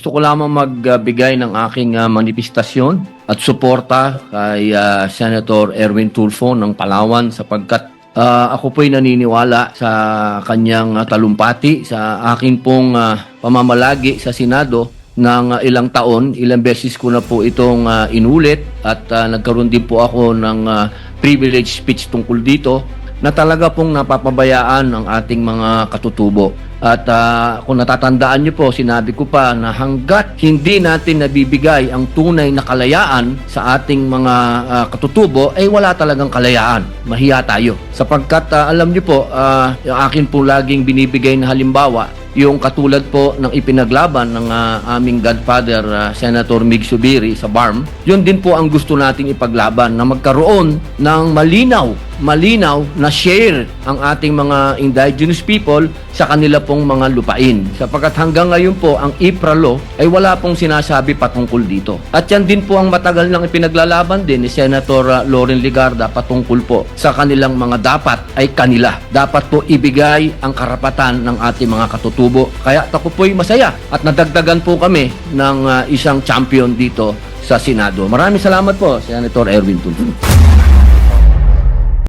Gusto ko lamang magbigay ng aking manifestasyon at suporta kay Senator Erwin Tulfo ng Palawan sapagkat ako po'y naniniwala sa kanyang talumpati sa akin pong pamamalagi sa Senado ng ilang taon. Ilang beses ko na po itong inulit at nagkaroon din po ako ng privilege speech tungkol dito na talaga pong napapabayaan ng ating mga katutubo. At kung natatandaan niyo po, sinabi ko pa na hanggat hindi natin nabibigay ang tunay na kalayaan sa ating mga katutubo, ay wala talagang kalayaan. Mahiya tayo. Sapagkat alam niyo po, yung akin po laging binibigay na halimbawa, yung katulad po ng ipinaglaban ng aming godfather, Senator Mig Subiri sa BARM, yun din po ang gusto nating ipaglaban, na magkaroon ng malinaw na share ang ating mga indigenous people sa kanila pong mga lupain. Sapagkat hanggang ngayon po, ang IPRA law ay wala pong sinasabi patungkol dito. At yan din po ang matagal nang ipinaglalaban din ni Senator Loren Legarda patungkol po sa kanilang mga dapat ay kanila. Dapat po ibigay ang karapatan ng ating mga katutubo. Kaya ako po'y masaya at nadagdagan po kami ng isang champion dito sa Senado. Maraming salamat po, Senator Erwin Tulfo.